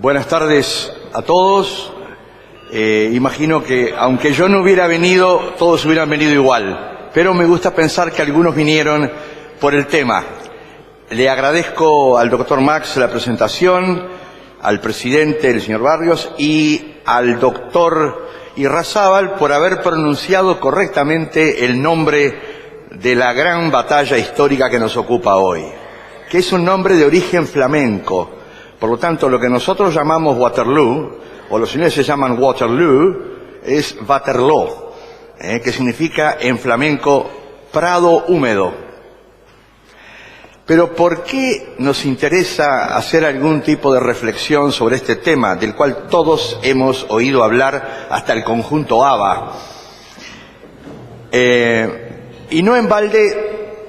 Buenas tardes a todos. Imagino que aunque yo no hubiera venido, todos hubieran venido igual, pero me gusta pensar que algunos vinieron por el tema. Le agradezco al doctor Max la presentación, al presidente, el señor Barrios, y al doctor Irrazábal por haber pronunciado correctamente el nombre de la gran batalla histórica que nos ocupa hoy, que es un nombre de origen flamenco. Por lo tanto, lo que nosotros llamamos Waterloo, o los ingleses llaman Waterloo, es Waterloo, que significa en flamenco prado húmedo. Pero ¿por qué nos interesa hacer algún tipo de reflexión sobre este tema, del cual todos hemos oído hablar, hasta el conjunto ABBA? Y no en balde,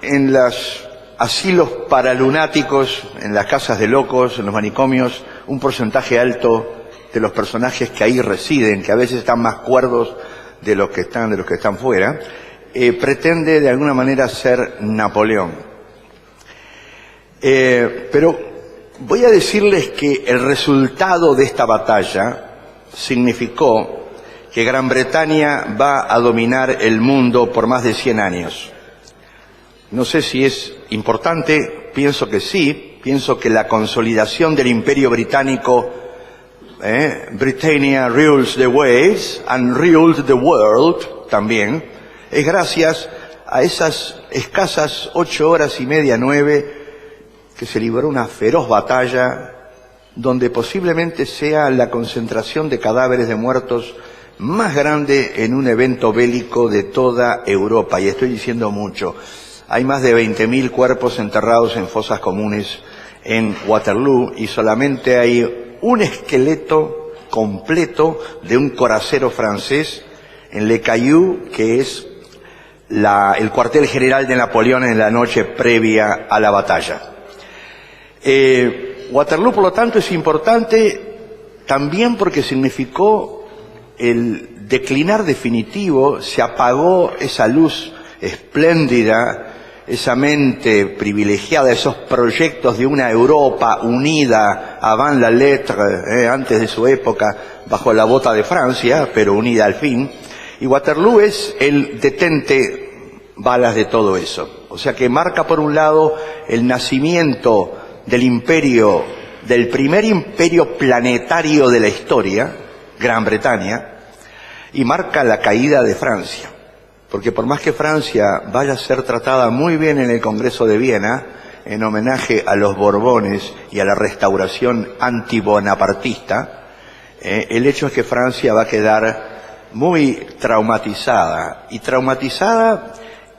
en los asilos paralunáticos, en las casas de locos, en los manicomios, un porcentaje alto de los personajes que ahí residen, que a veces están más cuerdos de los que están fuera, pretende de alguna manera ser Napoleón. Pero voy a decirles que el resultado de esta batalla significó que Gran Bretaña va a dominar el mundo por más de 100 años. No sé si es importante, pienso que sí, pienso que la consolidación del imperio británico, Britannia rules the waves and ruled the world también, es gracias a esas escasas 8 horas y media, 9, que se libró una feroz batalla donde posiblemente sea la concentración de cadáveres de muertos más grande en un evento bélico de toda Europa, y estoy diciendo mucho. Hay más de 20.000 cuerpos enterrados en fosas comunes en Waterloo y solamente hay un esqueleto completo de un coracero francés en Le Caillou, que es el cuartel general de Napoleón en la noche previa a la batalla. Waterloo, por lo tanto, es importante también porque significó el declinar definitivo, se apagó esa luz espléndida, esa mente privilegiada, esos proyectos de una Europa unida avant la lettre, antes de su época, bajo la bota de Francia, pero unida al fin. Y Waterloo es el detente balas de todo eso. O sea que marca por un lado el nacimiento del imperio, del primer imperio planetario de la historia, Gran Bretaña, y marca la caída de Francia. Porque por más que Francia vaya a ser tratada muy bien en el Congreso de Viena, en homenaje a los Borbones y a la restauración antibonapartista, el hecho es que Francia va a quedar muy traumatizada, y traumatizada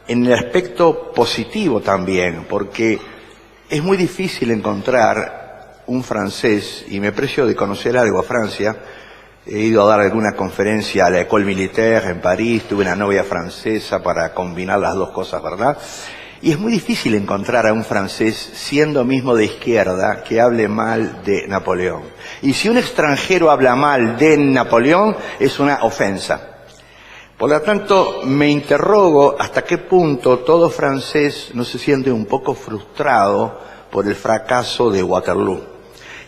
en el aspecto positivo también, porque es muy difícil encontrar un francés, y me precio de conocer algo a Francia. He ido a dar alguna conferencia a la École Militaire en París, tuve una novia francesa para combinar las dos cosas, ¿verdad? Y es muy difícil encontrar a un francés, siendo mismo de izquierda, que hable mal de Napoleón. Y si un extranjero habla mal de Napoleón, es una ofensa. Por lo tanto, me interrogo hasta qué punto todo francés no se siente un poco frustrado por el fracaso de Waterloo.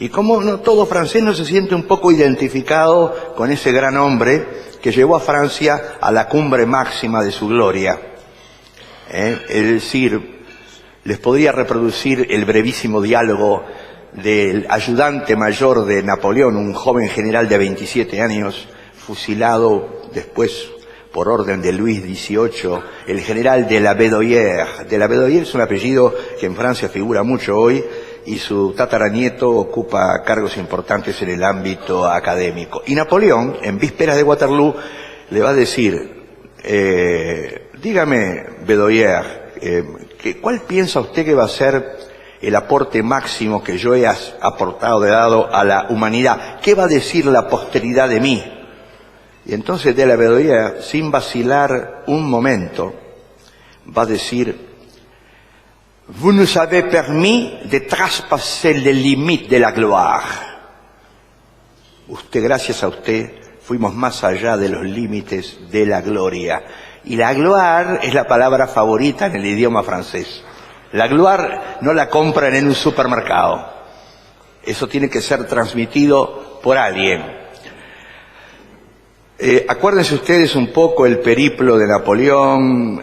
Y cómo no todo francés no se siente un poco identificado con ese gran hombre que llevó a Francia a la cumbre máxima de su gloria. Es decir, les podría reproducir el brevísimo diálogo del ayudante mayor de Napoleón, un joven general de 27 años, fusilado después por orden de Luis XVIII, el general de la Bédoyère. De la Bédoyère es un apellido que en Francia figura mucho hoy, y su tataranieto ocupa cargos importantes en el ámbito académico. Y Napoleón, en vísperas de Waterloo, le va a decir, dígame, Bédoyère, ¿cuál piensa usted que va a ser el aporte máximo que yo he dado a la humanidad? ¿Qué va a decir la posteridad de mí? Y entonces de la Bédoyère, sin vacilar un momento, va a decir: Vous nous avez permis de traspasser les limites de la gloire. Gracias a usted, fuimos más allá de los límites de la gloria. Y la gloire es la palabra favorita en el idioma francés. La gloire no la compran en un supermercado. Eso tiene que ser transmitido por alguien. Acuérdense ustedes un poco el periplo de Napoleón,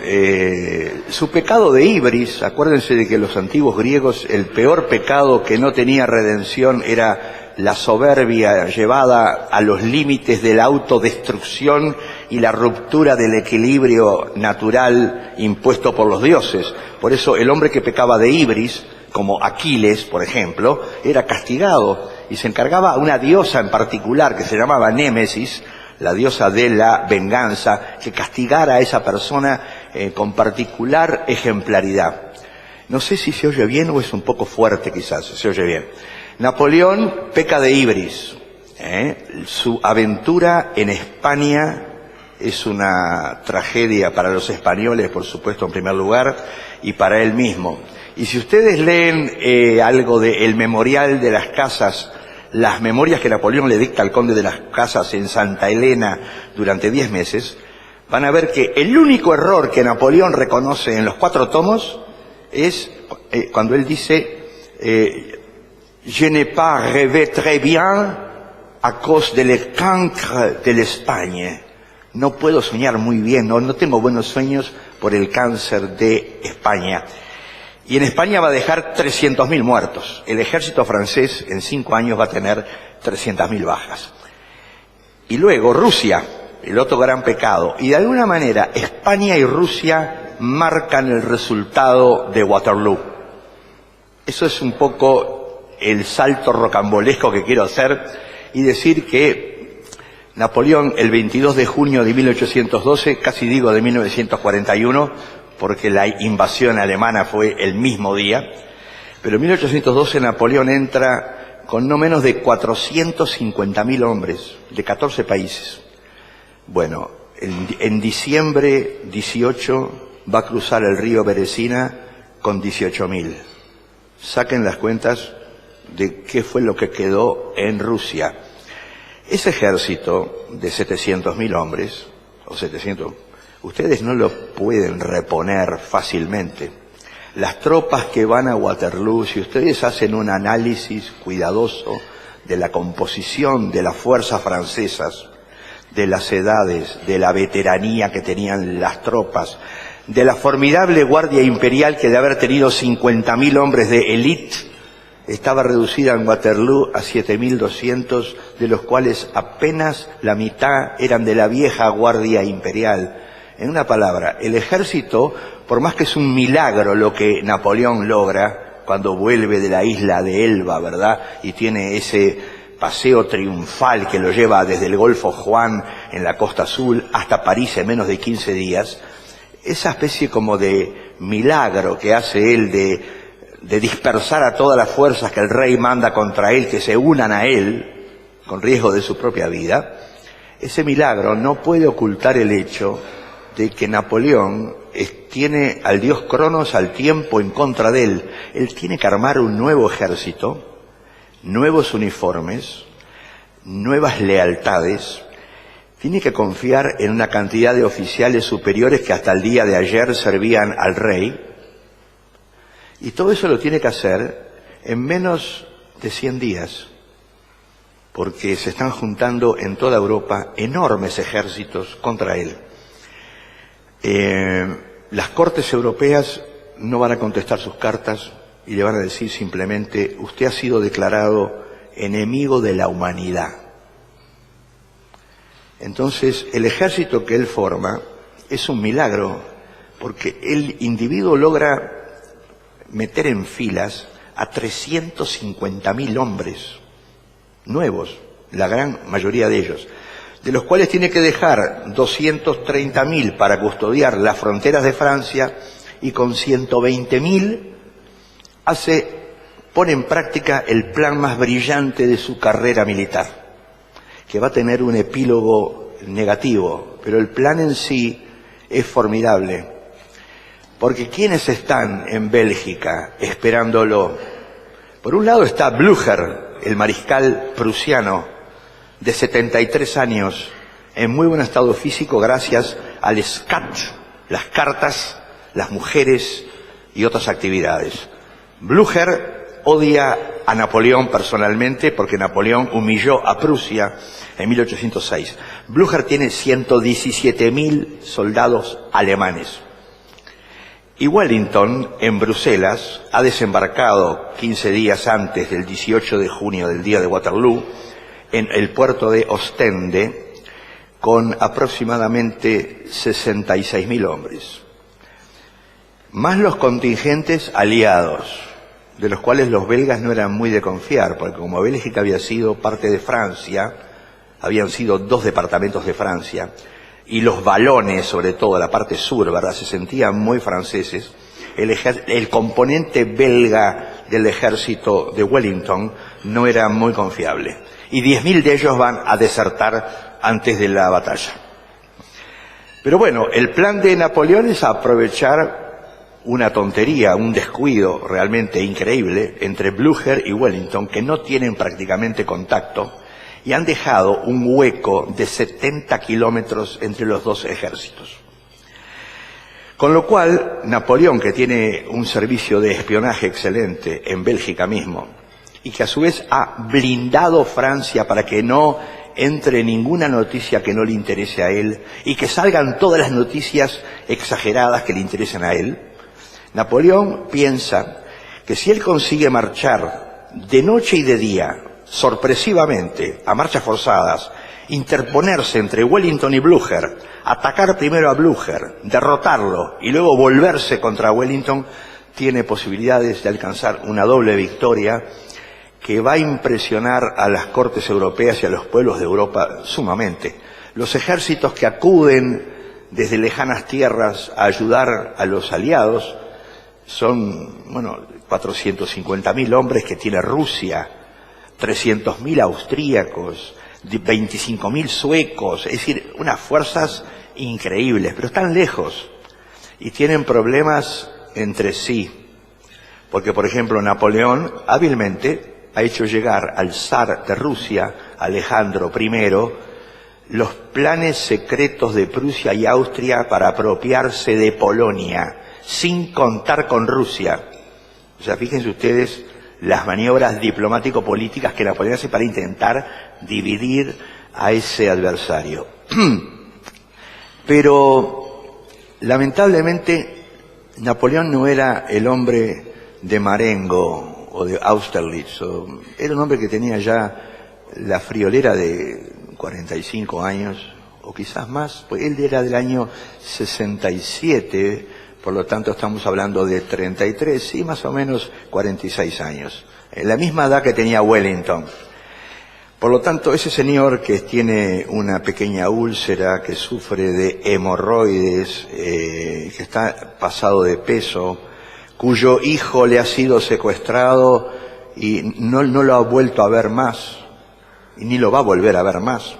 su pecado de ibris. Acuérdense de que los antiguos griegos el peor pecado que no tenía redención era la soberbia llevada a los límites de la autodestrucción y la ruptura del equilibrio natural impuesto por los dioses. Por eso el hombre que pecaba de ibris, como Aquiles, por ejemplo, era castigado y se encargaba a una diosa en particular que se llamaba Némesis, la diosa de la venganza, que castigara a esa persona con particular ejemplaridad. No sé si se oye bien o es un poco fuerte, quizás, se oye bien. Napoleón peca de ibris. Su aventura en España es una tragedia para los españoles, por supuesto, en primer lugar, y para él mismo. Y si ustedes leen algo de El Memorial de las Casas, las memorias que Napoleón le dicta al conde de las Casas en Santa Elena durante 10 meses, van a ver que el único error que Napoleón reconoce en los 4 tomos es cuando él dice «Je n'ai pas rêvé très bien à cause de le cancre de l'Espagne». No puedo soñar muy bien, no tengo buenos sueños por el cáncer de España. Y en España va a dejar 300.000 muertos. El ejército francés en 5 años va a tener 300.000 bajas. Y luego Rusia, el otro gran pecado. Y de alguna manera España y Rusia marcan el resultado de Waterloo. Eso es un poco el salto rocambolesco que quiero hacer y decir que Napoleón el 22 de junio de 1812, casi digo de 1941, porque la invasión alemana fue el mismo día, pero en 1812 Napoleón entra con no menos de 450.000 hombres de 14 países. Bueno, en diciembre 18 va a cruzar el río Beresina con 18.000. Saquen las cuentas de qué fue lo que quedó en Rusia. Ese ejército de 700.000 hombres, o 700, ustedes no lo pueden reponer fácilmente. Las tropas que van a Waterloo, si ustedes hacen un análisis cuidadoso de la composición de las fuerzas francesas, de las edades, de la veteranía que tenían las tropas, de la formidable guardia imperial que de haber tenido 50.000 hombres de élite, estaba reducida en Waterloo a 7.200, de los cuales apenas la mitad eran de la vieja guardia imperial. En una palabra, el ejército, por más que es un milagro lo que Napoleón logra cuando vuelve de la isla de Elba, ¿verdad? Y tiene ese paseo triunfal que lo lleva desde el Golfo Juan en la Costa Azul hasta París en menos de 15 días, esa especie como de milagro que hace él de dispersar a todas las fuerzas que el rey manda contra él, que se unan a él, con riesgo de su propia vida, ese milagro no puede ocultar el hecho de que Napoleón tiene al dios Cronos, al tiempo, en contra de él. Él tiene que armar un nuevo ejército, nuevos uniformes, nuevas lealtades, tiene que confiar en una cantidad de oficiales superiores que hasta el día de ayer servían al rey, y todo eso lo tiene que hacer en menos de 100 días, porque se están juntando en toda Europa enormes ejércitos contra él. Las cortes europeas no van a contestar sus cartas y le van a decir simplemente: usted ha sido declarado enemigo de la humanidad. Entonces el ejército que él forma es un milagro, porque el individuo logra meter en filas a 350.000 hombres nuevos, la gran mayoría de ellos, de los cuales tiene que dejar 230.000 para custodiar las fronteras de Francia, y con 120.000 pone en práctica el plan más brillante de su carrera militar, que va a tener un epílogo negativo, pero el plan en sí es formidable. Porque ¿quiénes están en Bélgica esperándolo? Por un lado está Blücher, el mariscal prusiano, de 73 años, en muy buen estado físico gracias al scat, las cartas, las mujeres y otras actividades. Blücher odia a Napoleón personalmente, porque Napoleón humilló a Prusia en 1806. Blücher tiene 117.000 soldados alemanes. Y Wellington, en Bruselas, ha desembarcado 15 días antes del 18 de junio, del día de Waterloo, en el puerto de Ostende, con aproximadamente 66.000 hombres. Más los contingentes aliados, de los cuales los belgas no eran muy de confiar, porque como Bélgica había sido parte de Francia, habían sido 2 departamentos de Francia, y los valones, sobre todo la parte sur, ¿verdad?, se sentían muy franceses. El componente belga del ejército de Wellington no era muy confiable, y 10.000 de ellos van a desertar antes de la batalla. Pero bueno, el plan de Napoleón es aprovechar una tontería, un descuido realmente increíble entre Blücher y Wellington, que no tienen prácticamente contacto, y han dejado un hueco de 70 kilómetros entre los dos ejércitos. Con lo cual, Napoleón, que tiene un servicio de espionaje excelente en Bélgica mismo, y que a su vez ha blindado Francia para que no entre ninguna noticia que no le interese a él, y que salgan todas las noticias exageradas que le interesen a él, Napoleón piensa que si él consigue marchar de noche y de día, sorpresivamente, a marchas forzadas, interponerse entre Wellington y Blücher, atacar primero a Blücher, derrotarlo y luego volverse contra Wellington, tiene posibilidades de alcanzar una doble victoria que va a impresionar a las cortes europeas y a los pueblos de Europa sumamente. Los ejércitos que acuden desde lejanas tierras a ayudar a los aliados son, 450.000 hombres que tiene Rusia, 300.000 austríacos, 25.000 suecos, es decir, unas fuerzas increíbles, pero están lejos y tienen problemas entre sí. Porque, por ejemplo, Napoleón hábilmente ha hecho llegar al zar de Rusia, Alejandro I, los planes secretos de Prusia y Austria para apropiarse de Polonia, sin contar con Rusia. O sea, fíjense ustedes las maniobras diplomático-políticas que Napoleón hace para intentar dividir a ese adversario. Pero, lamentablemente, Napoleón no era el hombre de Marengo o de Austerlitz. Era un hombre que tenía ya la friolera de 45 años, o quizás más, pues él era del año 67, por lo tanto estamos hablando de 33, sí, más o menos 46 años. La misma edad que tenía Wellington. Por lo tanto, ese señor que tiene una pequeña úlcera, que sufre de hemorroides, que está pasado de peso, cuyo hijo le ha sido secuestrado y no lo ha vuelto a ver más, y ni lo va a volver a ver más.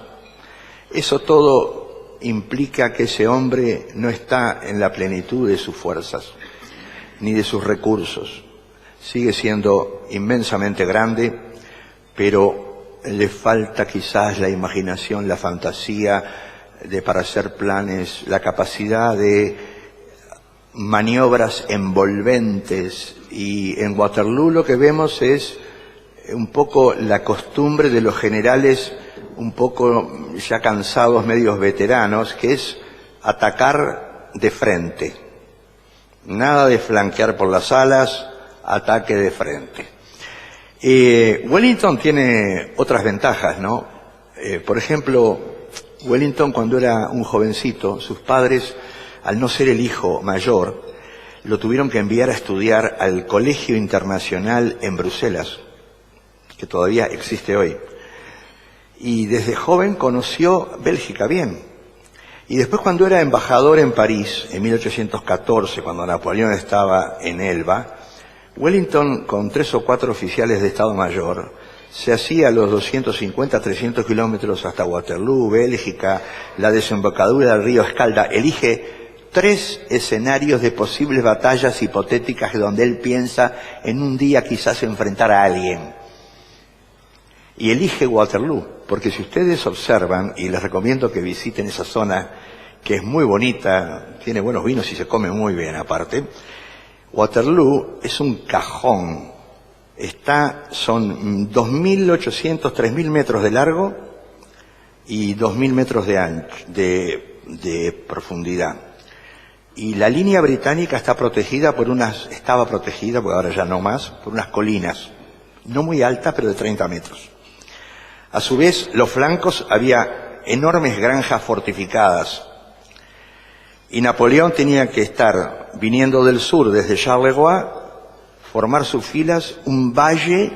Eso todo implica que ese hombre no está en la plenitud de sus fuerzas, ni de sus recursos. Sigue siendo inmensamente grande, pero le falta quizás la imaginación, la fantasía para hacer planes, la capacidad de maniobras envolventes. Y en Waterloo lo que vemos es un poco la costumbre de los generales un poco ya cansados, medios veteranos, que es atacar de frente. Nada de flanquear por las alas, ataque de frente. Wellington tiene otras ventajas, ¿no? Por ejemplo, Wellington, cuando era un jovencito, sus padres, al no ser el hijo mayor, lo tuvieron que enviar a estudiar al Colegio Internacional en Bruselas, que todavía existe hoy. Y desde joven conoció Bélgica bien. Y después, cuando era embajador en París, en 1814, cuando Napoleón estaba en Elba, Wellington, con 3 o 4 oficiales de Estado Mayor, se hacía los 250, 300 kilómetros hasta Waterloo, Bélgica, la desembocadura del río Escalda. Elige 3 escenarios de posibles batallas hipotéticas donde él piensa en un día quizás enfrentar a alguien. Y elige Waterloo, porque si ustedes observan, y les recomiendo que visiten esa zona, que es muy bonita, tiene buenos vinos y se come muy bien aparte, Waterloo es un cajón Son 2.800, 3.000 metros de largo y 2.000 metros de ancho, de profundidad. Y la línea británica estaba protegida, porque ahora ya no más, por unas colinas, no muy altas, pero de 30 metros. A su vez, los flancos había enormes granjas fortificadas. Y Napoleón tenía que estar viniendo del sur, desde Charleroi, formar sus filas, un valle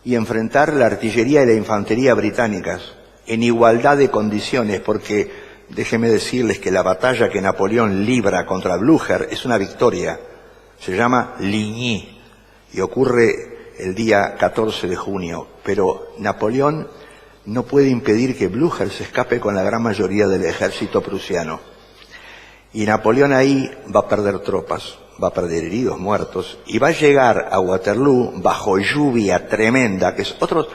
y enfrentar la artillería y la infantería británicas en igualdad de condiciones, porque déjenme decirles que la batalla que Napoleón libra contra Blücher es una victoria. Se llama Ligny y ocurre el día 14 de junio. Pero Napoleón no puede impedir que Blücher se escape con la gran mayoría del ejército prusiano. Y Napoleón ahí va a perder tropas, va a perder heridos, muertos, y va a llegar a Waterloo bajo lluvia tremenda, que es otro.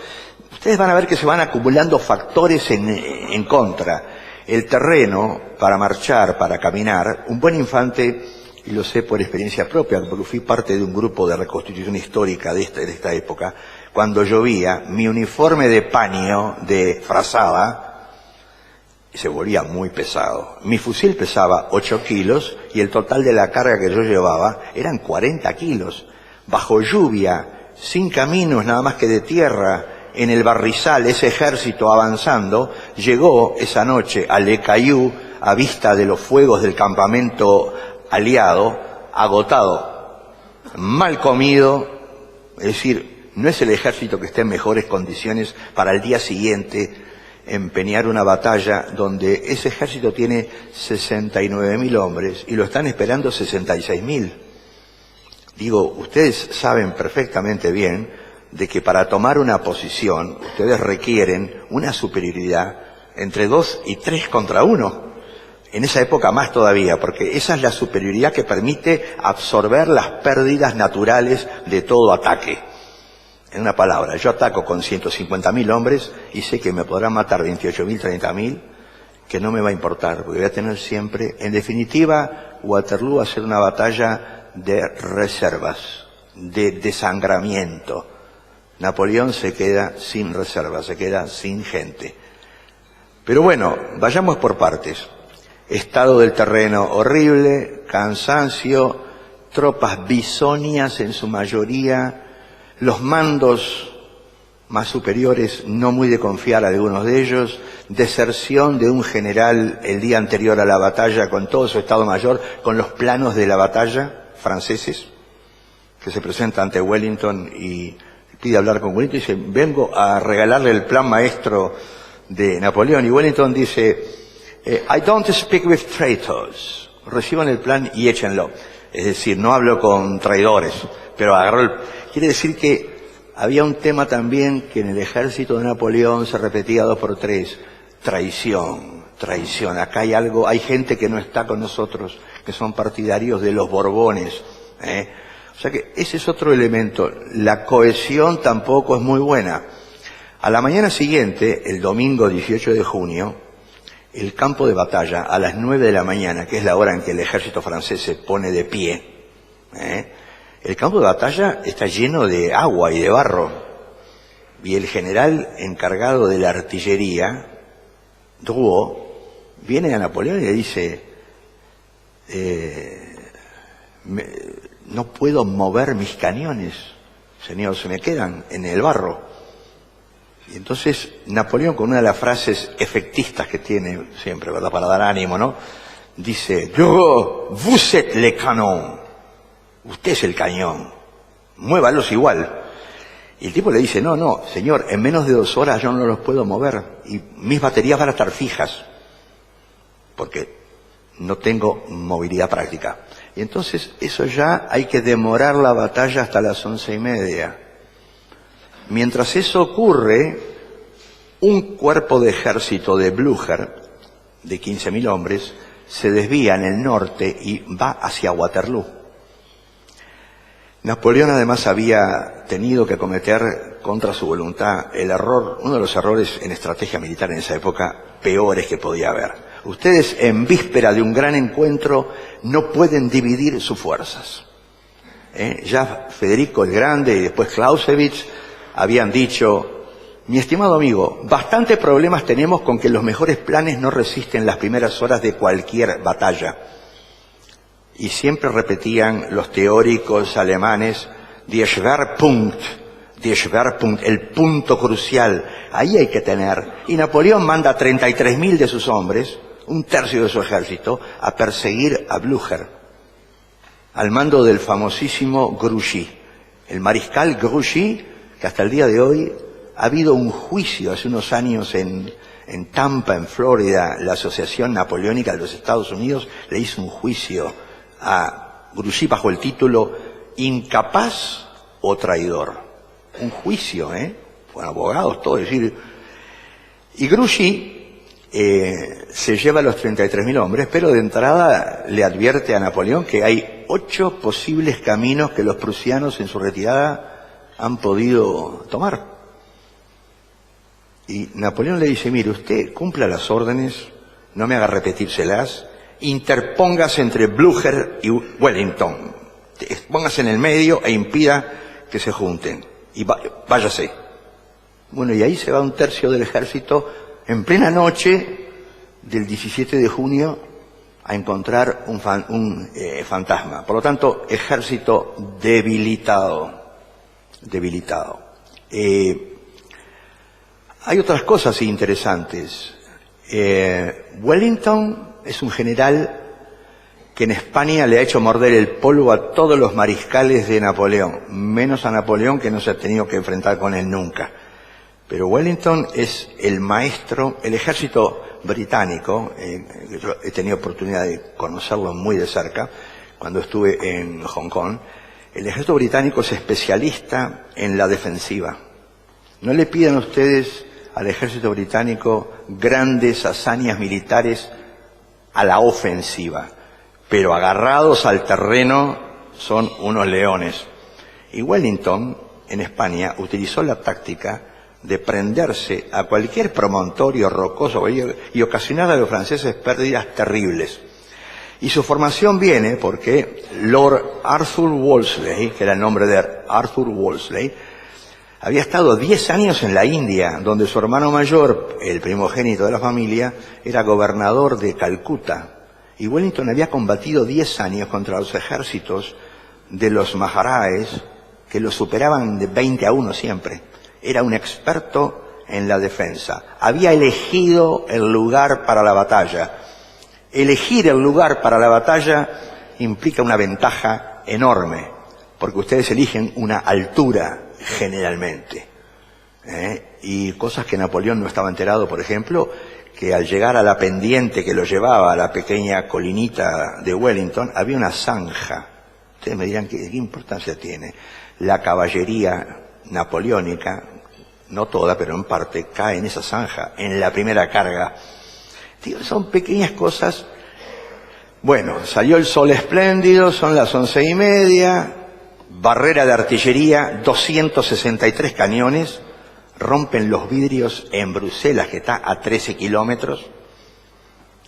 Ustedes van a ver que se van acumulando factores en contra. El terreno para marchar, para caminar, un buen infante, y lo sé por experiencia propia, porque fui parte de un grupo de reconstitución histórica de esta época, cuando llovía, mi uniforme de paño, de frazada, se volvía muy pesado. Mi fusil pesaba 8 kilos y el total de la carga que yo llevaba eran 40 kilos. Bajo lluvia, sin caminos nada más que de tierra, en el barrizal, ese ejército avanzando, llegó esa noche a Le Caillou, a vista de los fuegos del campamento aliado, agotado, mal comido. Es decir, no es el ejército que esté en mejores condiciones para el día siguiente empeñar una batalla donde ese ejército tiene 69.000 hombres y lo están esperando 66.000. Digo, ustedes saben perfectamente bien de que para tomar una posición ustedes requieren una superioridad entre 2 y 3 contra 1. En esa época más todavía, porque esa es la superioridad que permite absorber las pérdidas naturales de todo ataque. En una palabra, yo ataco con 150.000 hombres y sé que me podrán matar 28.000, 30.000, que no me va a importar, porque voy a tener siempre, en definitiva, Waterloo va a ser una batalla de reservas, de desangramiento. Napoleón se queda sin reservas, se queda sin gente. Pero bueno, vayamos por partes. Estado del terreno horrible, cansancio, tropas bisonias en su mayoría, los mandos más superiores no muy de confiar a algunos de ellos, deserción de un general el día anterior a la batalla con todo su estado mayor, con los planos de la batalla franceses, que se presenta ante Wellington y pide hablar con Wellington y dice, vengo a regalarle el plan maestro de Napoleón. Y Wellington dice, I don't speak with traitors. Reciban el plan y échenlo. Es decir, no hablo con traidores, pero agarró el... Quiere decir que había un tema también que en el ejército de Napoleón se repetía 2 por 3. Traición, traición. Acá hay algo, hay gente que no está con nosotros, que son partidarios de los Borbones. O sea que ese es otro elemento. La cohesión tampoco es muy buena. A la mañana siguiente, el domingo 18 de junio, el campo de batalla, a las 9 de la mañana, que es la hora en que el ejército francés se pone de pie, el campo de batalla está lleno de agua y de barro. Y el general encargado de la artillería, Drouot, viene a Napoleón y le dice, no puedo mover mis cañones, señor, se me quedan en el barro. Y entonces Napoleón, con una de las frases efectistas que tiene siempre, ¿verdad?, para dar ánimo, ¿no?, dice, Drouot, vous êtes le canon. Usted es el cañón, muévalos igual. Y el tipo le dice, no, señor, en menos de 2 horas yo no los puedo mover y mis baterías van a estar fijas, porque no tengo movilidad práctica. Y entonces eso ya hay que demorar la batalla hasta las 11:30. Mientras eso ocurre, un cuerpo de ejército de Blücher, de 15.000 hombres, se desvía en el norte y va hacia Waterloo. Napoleón además había tenido que cometer contra su voluntad el error, uno de los errores en estrategia militar en esa época peores que podía haber. Ustedes en víspera de un gran encuentro no pueden dividir sus fuerzas. Ya Federico el Grande y después Clausewitz habían dicho: mi estimado amigo, bastantes problemas tenemos con que los mejores planes no resisten las primeras horas de cualquier batalla. Y siempre repetían los teóricos alemanes: die Schwerpunkt, el punto crucial, ahí hay que tener. Y Napoleón manda 33.000 de sus hombres, un tercio de su ejército, a perseguir a Blücher, al mando del famosísimo Grouchy. El mariscal Grouchy, que hasta el día de hoy ha habido un juicio hace unos años en Tampa, en Florida, la Asociación Napoleónica de los Estados Unidos le hizo un juicio a Grouchy bajo el título incapaz o traidor. Un juicio, con abogados, todo, es decir. Y Grouchy se lleva a los 33.000 hombres, pero de entrada le advierte a Napoleón que hay 8 posibles caminos que los prusianos en su retirada han podido tomar. Y Napoleón le dice: mire, usted cumpla las órdenes, no me haga repetírselas, interpóngase entre Blücher y Wellington, póngase en el medio e impida que se junten, y váyase. Bueno, y ahí se va un tercio del ejército en plena noche del 17 de junio a encontrar un fantasma. Por lo tanto, ejército debilitado. Hay otras cosas interesantes. Wellington es un general que en España le ha hecho morder el polvo a todos los mariscales de Napoleón, menos a Napoleón, que no se ha tenido que enfrentar con él nunca. Pero Wellington es el maestro. El ejército británico, yo he tenido oportunidad de conocerlo muy de cerca cuando estuve en Hong Kong. El ejército británico es especialista en la defensiva. No le pidan ustedes al ejército británico grandes hazañas militares a la ofensiva, pero agarrados al terreno son unos leones. Y Wellington, en España, utilizó la táctica de prenderse a cualquier promontorio rocoso y ocasionar a los franceses pérdidas terribles. Y su formación viene porque Lord Arthur Wolseley, que era el nombre de Arthur Wolseley, había estado 10 años en la India, donde su hermano mayor, el primogénito de la familia, era gobernador de Calcuta. Y Wellington había combatido 10 años contra los ejércitos de los Maharajes, que los superaban de 20-1 siempre. Era un experto en la defensa. Había elegido el lugar para la batalla. Elegir el lugar para la batalla implica una ventaja enorme, porque ustedes eligen una altura generalmente. Y cosas que Napoleón no estaba enterado, por ejemplo, que al llegar a la pendiente que lo llevaba a la pequeña colinita de Wellington, había una zanja. Ustedes me dirán, ¿qué importancia tiene? La caballería napoleónica, no toda, pero en parte, cae en esa zanja, en la primera carga. Digo, son pequeñas cosas. Bueno, salió el sol espléndido, son las 11:30, barrera de artillería, 263 cañones, rompen los vidrios en Bruselas, que está a 13 kilómetros,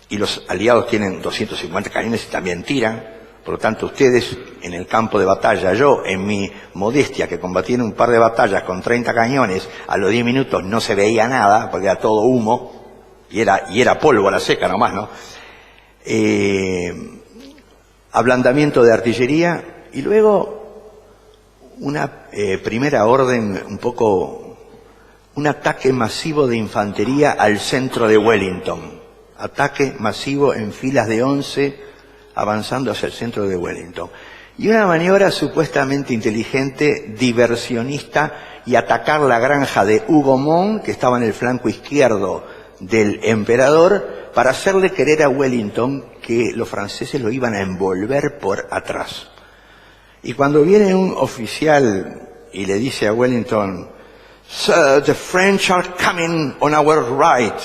y los aliados tienen 250 cañones y también tiran. Por lo tanto, ustedes en el campo de batalla, yo en mi modestia, que combatí en un par de batallas con 30 cañones, a los 10 minutos no se veía nada, porque era todo humo, y era polvo a la seca nomás, ¿no? Ablandamiento de artillería, y luego una primera orden, un ataque masivo de infantería al centro de Wellington. Ataque masivo en filas de 11, avanzando hacia el centro de Wellington. Y una maniobra supuestamente inteligente, diversionista, y atacar la granja de Hougomont, que estaba en el flanco izquierdo del emperador, para hacerle creer a Wellington que los franceses lo iban a envolver por atrás. Y cuando viene un oficial y le dice a Wellington: "Sir, the French are coming on our right",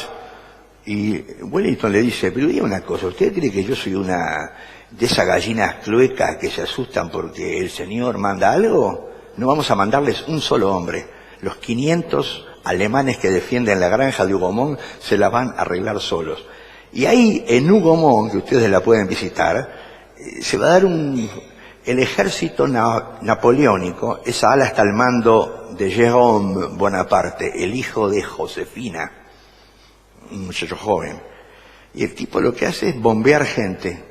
y Wellington le dice: "Pero diga una cosa, ¿usted cree que yo soy una de esas gallinas cluecas que se asustan porque el señor manda algo? No vamos a mandarles un solo hombre. Los 500 alemanes que defienden la granja de Hougomont se la van a arreglar solos". Y ahí en Hougomont, que ustedes la pueden visitar, se va a dar El ejército napoleónico, esa ala está al mando de Jérôme Bonaparte, el hijo de Josefina, un muchacho joven. Y el tipo lo que hace es bombear gente.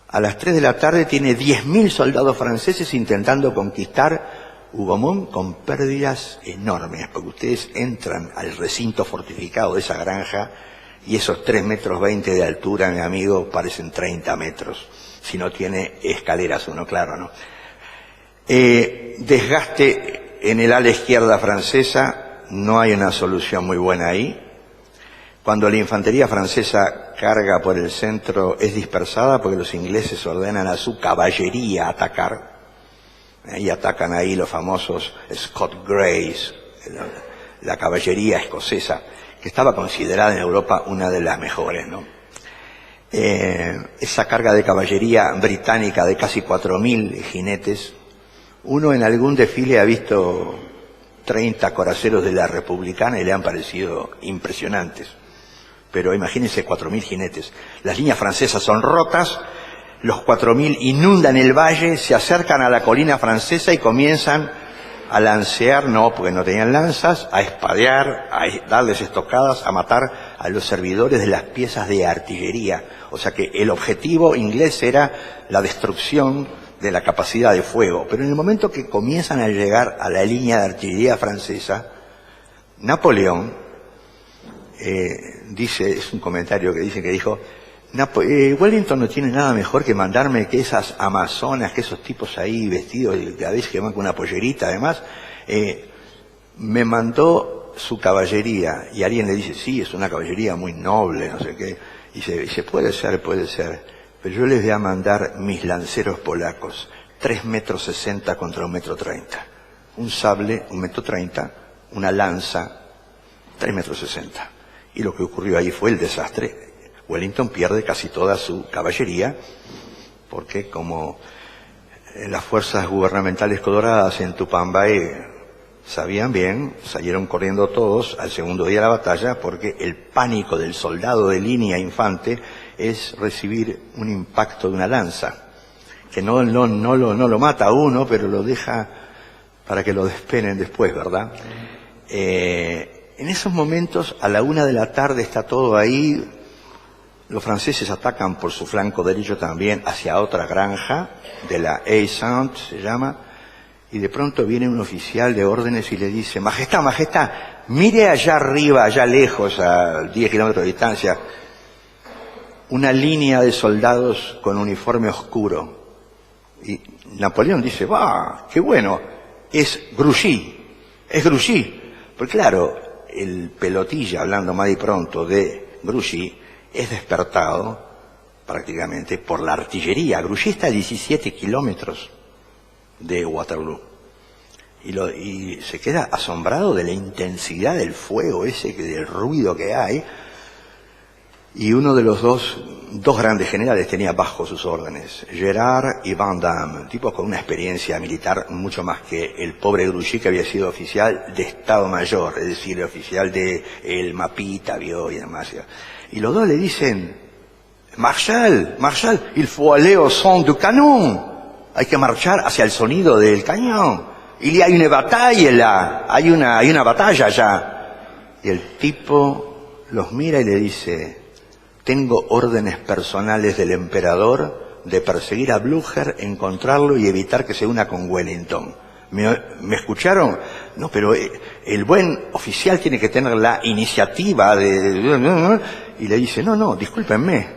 A las 3 de la tarde tiene 10.000 soldados franceses intentando conquistar Hougomont con pérdidas enormes, porque ustedes entran al recinto fortificado de esa granja y esos 3,20 metros de altura, mi amigo, parecen 30 metros. Si no tiene escaleras uno, claro, ¿no? Desgaste en el ala izquierda francesa, no hay una solución muy buena ahí. Cuando la infantería francesa carga por el centro es dispersada porque los ingleses ordenan a su caballería atacar. Y atacan ahí los famosos Scott Greys, la caballería escocesa, que estaba considerada en Europa una de las mejores, ¿no? Esa carga de caballería británica de casi 4.000 jinetes, uno en algún desfile ha visto 30 coraceros de la Republicana y le han parecido impresionantes. Pero imagínense 4.000 jinetes. Las líneas francesas son rotas, los 4.000 inundan el valle, se acercan a la colina francesa y comienzan a lancear, no, porque no tenían lanzas, a espadear, a darles estocadas, a matar a los servidores de las piezas de artillería. O sea que el objetivo inglés era la destrucción de la capacidad de fuego. Pero en el momento que comienzan a llegar a la línea de artillería francesa, Napoleón dice, es un comentario que dijo, Wellington no tiene nada mejor que mandarme que esas amazonas, que esos tipos ahí vestidos, a veces que van con una pollerita además, me mandó su caballería. Y alguien le dice, sí, es una caballería muy noble, no sé qué. Y dice, puede ser, pero yo les voy a mandar mis lanceros polacos, 3,60 metros contra 1,30 metros. Un sable, 1,30 metros, una lanza, 3,60 metros. Y lo que ocurrió ahí fue el desastre. Wellington pierde casi toda su caballería, porque como las fuerzas gubernamentales coloradas en Tupambay sabían bien, salieron corriendo todos al segundo día de la batalla, porque el pánico del soldado de línea infante es recibir un impacto de una lanza, que no lo mata a uno, pero lo deja para que lo despenen después, ¿verdad? En esos momentos, a la 1 de la tarde está todo ahí. Los franceses atacan por su flanco derecho también hacia otra granja, de la Haye-Saint se llama, y de pronto viene un oficial de órdenes y le dice, Majestad, mire allá arriba, allá lejos, a 10 kilómetros de distancia, una línea de soldados con uniforme oscuro. Y Napoleón dice, ¡va! ¡Qué bueno! Es Grouchy. Porque claro, el pelotilla, hablando más y pronto, de Grouchy, es despertado prácticamente por la artillería. Grouchy está a 17 kilómetros de Waterloo. Y se queda asombrado de la intensidad del fuego ese, del ruido que hay. Y uno de los dos grandes generales tenía bajo sus órdenes, Gerard y Vandamme, tipos con una experiencia militar mucho más que el pobre Grouchy, que había sido oficial de Estado Mayor, es decir, oficial de el Mapita, vio y demás. Y los dos le dicen, Marshal, il faut aller au son du canon. Hay que marchar hacia el sonido del cañón. Y hay una batalla, hay una batalla allá. Y el tipo los mira y le dice, tengo órdenes personales del emperador de perseguir a Blücher, encontrarlo y evitar que se una con Wellington. ¿Me escucharon? No, pero el buen oficial tiene que tener la iniciativa de... Y le dice, no, discúlpenme.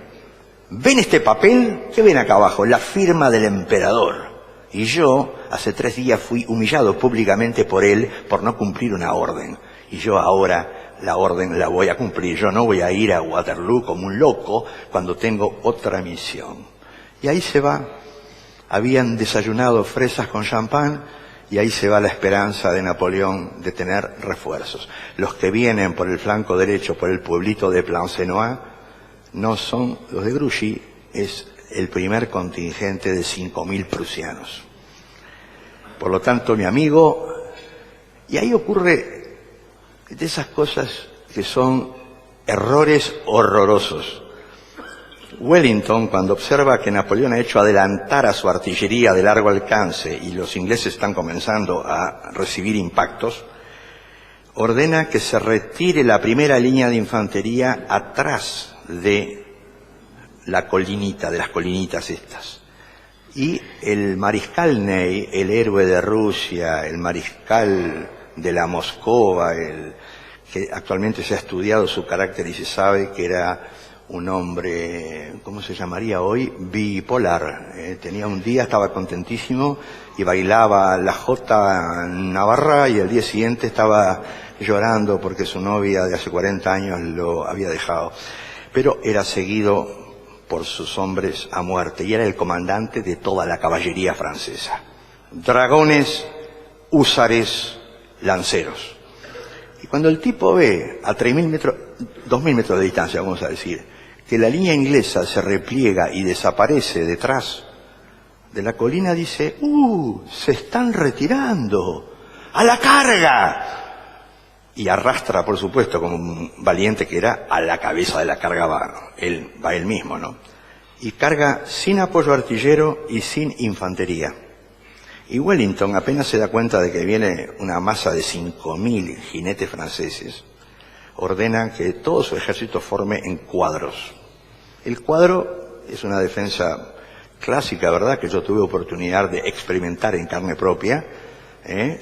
¿Ven este papel? ¿Qué ven acá abajo? La firma del emperador. Y yo, hace 3 días, fui humillado públicamente por él por no cumplir una orden. Y yo ahora la orden la voy a cumplir. Yo no voy a ir a Waterloo como un loco cuando tengo otra misión. Y ahí se va. Habían desayunado fresas con champán. Y ahí se va la esperanza de Napoleón de tener refuerzos. Los que vienen por el flanco derecho, por el pueblito de Plancenoit, no son los de Grouchy, es el primer contingente de 5.000 prusianos. Por lo tanto, mi amigo, y ahí ocurre de esas cosas que son errores horrorosos. Wellington, cuando observa que Napoleón ha hecho adelantar a su artillería de largo alcance y los ingleses están comenzando a recibir impactos, ordena que se retire la primera línea de infantería atrás de la colinita, de las colinitas estas. Y el mariscal Ney, el héroe de Rusia, el mariscal de la Moscova, que actualmente se ha estudiado su carácter y se sabe que era un hombre, ¿cómo se llamaría hoy? Bipolar. Tenía un día, estaba contentísimo y bailaba la jota navarra, y el día siguiente estaba llorando porque su novia de hace 40 años lo había dejado. Pero era seguido por sus hombres a muerte y era el comandante de toda la caballería francesa. Dragones, húsares, lanceros. Y cuando el tipo ve a 3.000 metros, 2.000 metros de distancia, vamos a decir, que la línea inglesa se repliega y desaparece detrás de la colina, dice: se están retirando, ¡a la carga! Y arrastra, por supuesto, como un valiente que era, a la cabeza de la carga va él mismo, ¿no? Y carga sin apoyo artillero y sin infantería. Y Wellington apenas se da cuenta de que viene una masa de 5.000 jinetes franceses, ordena que todo su ejército forme en cuadros. El cuadro es una defensa clásica, ¿verdad?, que yo tuve oportunidad de experimentar en carne propia.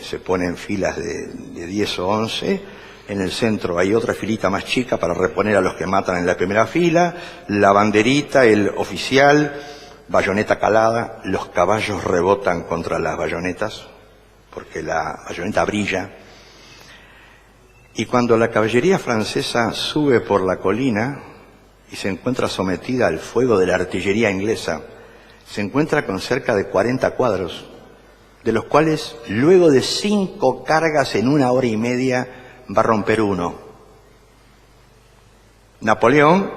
Se pone en filas de 10 o 11, en el centro hay otra filita más chica para reponer a los que matan en la primera fila, la banderita, el oficial, bayoneta calada, los caballos rebotan contra las bayonetas, porque la bayoneta brilla. Y cuando la caballería francesa sube por la colina y se encuentra sometida al fuego de la artillería inglesa, se encuentra con cerca de 40 cuadros, de los cuales luego de 5 cargas en 1 hora y media va a romper uno. Napoleón,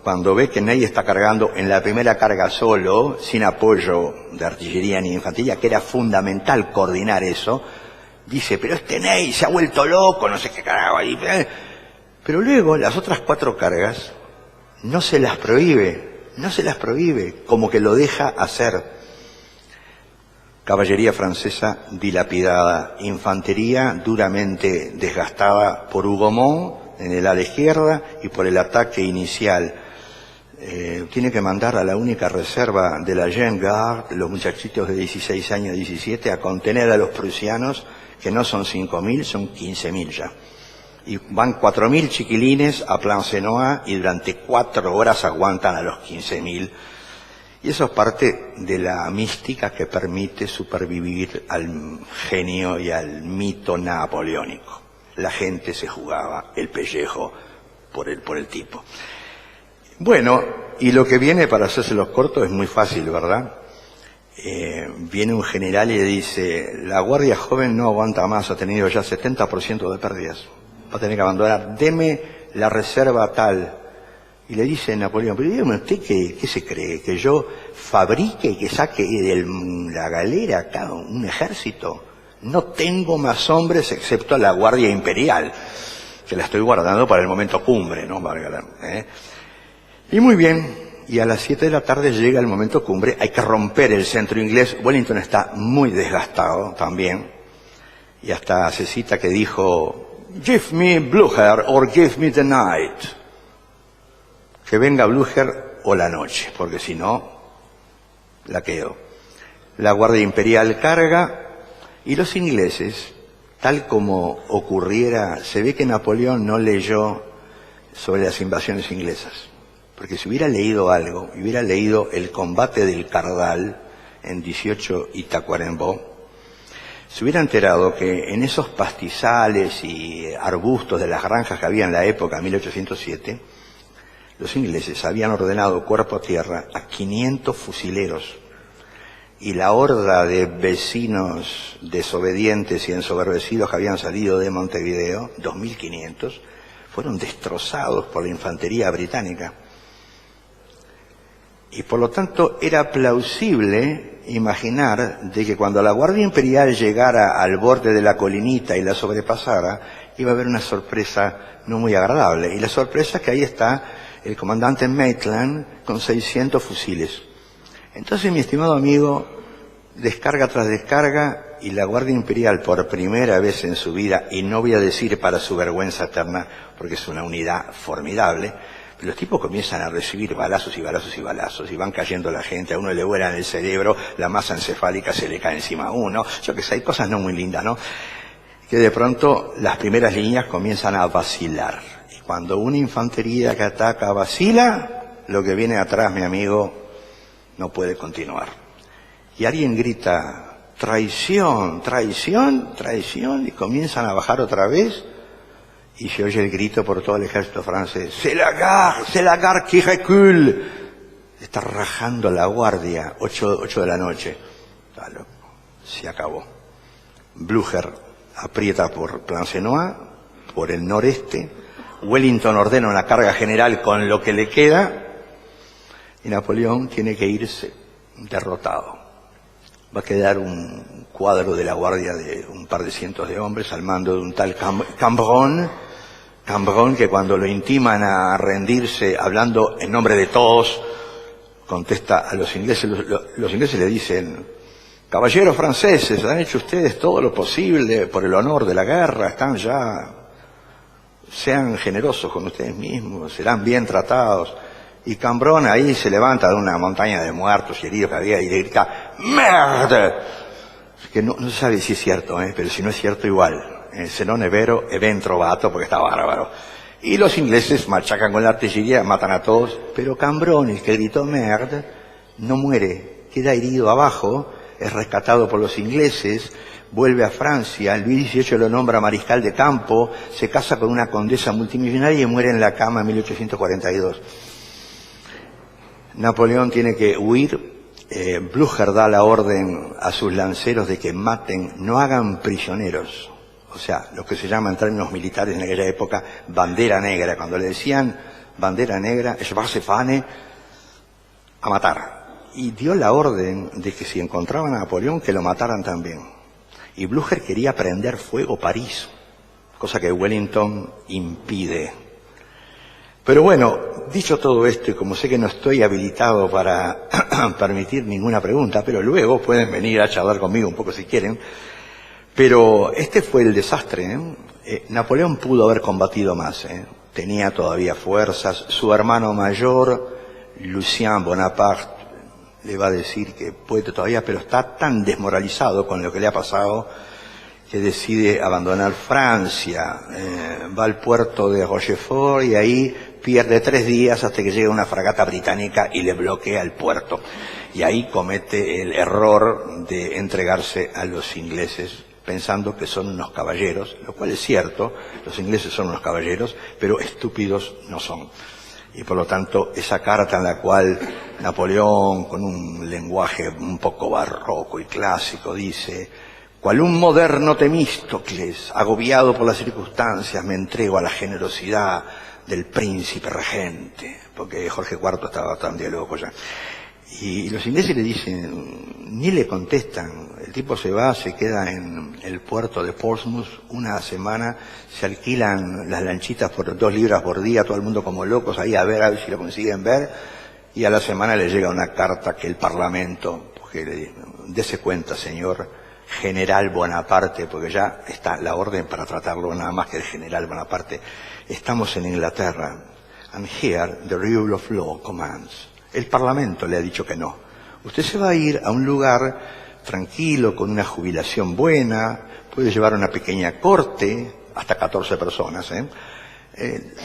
cuando ve que Ney está cargando en la primera carga solo, sin apoyo de artillería ni infantería, que era fundamental coordinar eso, dice: pero este Ney se ha vuelto loco, no sé qué carajo ahí. Pero luego las otras 4 cargas no se las prohíbe, como que lo deja hacer. Caballería francesa dilapidada, infantería duramente desgastada por Hougomont en el ala izquierda y por el ataque inicial. Tiene que mandar a la única reserva de la Jeune Garde, los muchachitos de 16 años, 17, a contener a los prusianos, que no son 5.000, son 15.000 ya. Y van 4.000 chiquilines a Plancenoit y durante 4 horas aguantan a los 15.000. Y eso es parte de la mística que permite supervivir al genio y al mito napoleónico. La gente se jugaba el pellejo por el tipo. Bueno, y lo que viene, para hacerse los cortos, es muy fácil, ¿verdad? Viene un general y le dice: la guardia joven no aguanta más, ha tenido ya 70% de pérdidas, va a tener que abandonar, deme la reserva tal. Y le dice Napoleón: pero dígame usted, ¿qué se cree? ¿Que yo fabrique y que saque de la galera acá un ejército? No tengo más hombres excepto a la Guardia Imperial, que la estoy guardando para el momento cumbre, ¿no? Y muy bien, y a las 7 de la tarde llega el momento cumbre, hay que romper el centro inglés. Wellington está muy desgastado también, y hasta se cita que dijo: give me Blücher or give me the night. Que venga Blücher o la noche, porque si no, la quedo. La Guardia Imperial carga, y los ingleses, tal como ocurriera, se ve que Napoleón no leyó sobre las invasiones inglesas, porque si hubiera leído algo, hubiera leído el combate del Cardal en 18 y Tacuarembó, se hubiera enterado que en esos pastizales y arbustos de las granjas que había en la época, 1807, los ingleses habían ordenado cuerpo a tierra a 500 fusileros, y la horda de vecinos desobedientes y ensoberbecidos que habían salido de Montevideo, 2.500, fueron destrozados por la infantería británica. Y por lo tanto era plausible imaginar de que cuando la Guardia Imperial llegara al borde de la colinita y la sobrepasara, iba a haber una sorpresa no muy agradable. Y la sorpresa es que ahí está el comandante Maitland con 600 fusiles. Entonces, mi estimado amigo, descarga tras descarga, y la Guardia Imperial, por primera vez en su vida, y no voy a decir para su vergüenza eterna, porque es una unidad formidable, pero los tipos comienzan a recibir balazos y balazos y balazos, y van cayendo la gente, a uno le vuelan el cerebro, la masa encefálica se le cae encima a uno, yo que sé, hay cosas no muy lindas, ¿no? Que de pronto las primeras líneas comienzan a vacilar. Y cuando una infantería que ataca vacila, lo que viene atrás, mi amigo, no puede continuar. Y alguien grita, traición, traición, traición, y comienzan a bajar otra vez, y se oye el grito por todo el ejército francés, c'est la garde qui recule. Está rajando la guardia, 8 de la noche. Claro, se acabó. Blücher aprieta por Plancenoit, por el noreste, Wellington ordena una carga general con lo que le queda, y Napoleón tiene que irse derrotado. Va a quedar un cuadro de la guardia de un par de cientos de hombres al mando de un tal Cambronne, que cuando lo intiman a rendirse, hablando en nombre de todos, contesta a los ingleses. Los ingleses le dicen, caballeros franceses, han hecho ustedes todo lo posible por el honor de la guerra, están ya, sean generosos con ustedes mismos, serán bien tratados. Y Cambronne ahí se levanta de una montaña de muertos y heridos que había y le grita, ¡merde! Que no se sabe si es cierto, pero si no es cierto igual. Se non è vero e ben trovato, porque está bárbaro. Y los ingleses machacan con la artillería, matan a todos, pero Cambronne, el que gritó merde, no muere, queda herido abajo, es rescatado por los ingleses, vuelve a Francia, Luis XVIII lo nombra mariscal de campo, se casa con una condesa multimillonaria y muere en la cama en 1842. Napoleón tiene que huir, Blücher da la orden a sus lanceros de que maten, no hagan prisioneros, o sea, lo que se llama en términos militares en aquella época, bandera negra. Cuando le decían bandera negra, Schwarzfahne, a matar. Y dio la orden de que si encontraban a Napoleón, que lo mataran también. Y Blücher quería prender fuego París, cosa que Wellington impide. Pero bueno, dicho todo esto, y como sé que no estoy habilitado para permitir ninguna pregunta, pero luego pueden venir a charlar conmigo un poco si quieren, pero este fue el desastre. Napoleón pudo haber combatido más, tenía todavía fuerzas. Su hermano mayor, Lucien Bonaparte, le va a decir que puede todavía, pero está tan desmoralizado con lo que le ha pasado que decide abandonar Francia, va al puerto de Rochefort y ahí pierde 3 días hasta que llega una fragata británica y le bloquea el puerto. Y ahí comete el error de entregarse a los ingleses pensando que son unos caballeros, lo cual es cierto, los ingleses son unos caballeros, pero estúpidos no son. Y por lo tanto, esa carta en la cual Napoleón, con un lenguaje un poco barroco y clásico, dice: cual un moderno Temístocles, agobiado por las circunstancias, me entrego a la generosidad del príncipe regente, porque Jorge IV estaba bastante loco ya. Y los ingleses le dicen, ni le contestan, el tipo se va, se queda en el puerto de Portsmouth una semana, se alquilan las lanchitas por 2 libras por día, todo el mundo como locos ahí a ver si lo consiguen ver, y a la semana le llega una carta que el Parlamento, porque le dice, dese cuenta, señor general Bonaparte, porque ya está la orden para tratarlo nada más que el general Bonaparte, estamos en Inglaterra, and here the rule of law commands. El Parlamento le ha dicho que no. Usted se va a ir a un lugar tranquilo, con una jubilación buena, puede llevar una pequeña corte, hasta 14 personas.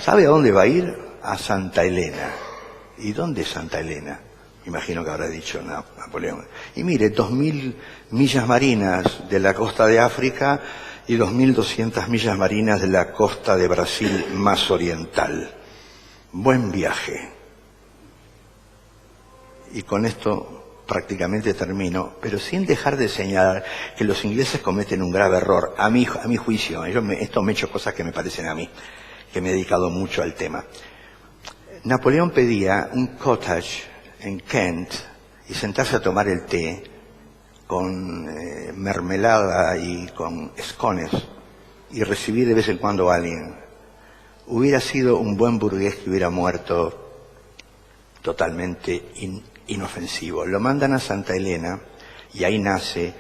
¿Sabe a dónde va a ir? A Santa Elena. ¿Y dónde es Santa Elena? Imagino que habrá dicho Napoleón. Y mire, 2.000 millas marinas de la costa de África y 2.200 millas marinas de la costa de Brasil más oriental. Buen viaje. Y con esto prácticamente termino, pero sin dejar de señalar que los ingleses cometen un grave error, a mi juicio. Esto me he hecho cosas que me parecen a mí, que me he dedicado mucho al tema. Napoleón pedía un cottage en Kent y sentarse a tomar el té con mermelada y con scones y recibir de vez en cuando a alguien. Hubiera sido un buen burgués que hubiera muerto totalmente inofensivo. Lo mandan a Santa Elena y ahí nace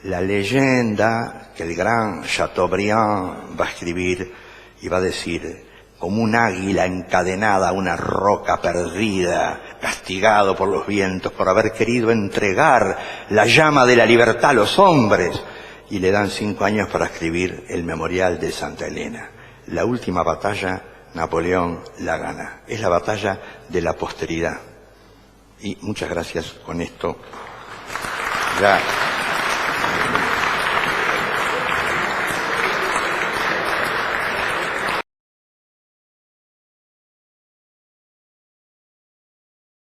la leyenda que el gran Chateaubriand va a escribir y va a decir: como un águila encadenada a una roca perdida, castigado por los vientos por haber querido entregar la llama de la libertad a los hombres. Y le dan 5 años para escribir el memorial de Santa Elena. La última batalla, Napoleón la gana. Es la batalla de la posteridad. Y muchas gracias con esto. Ya.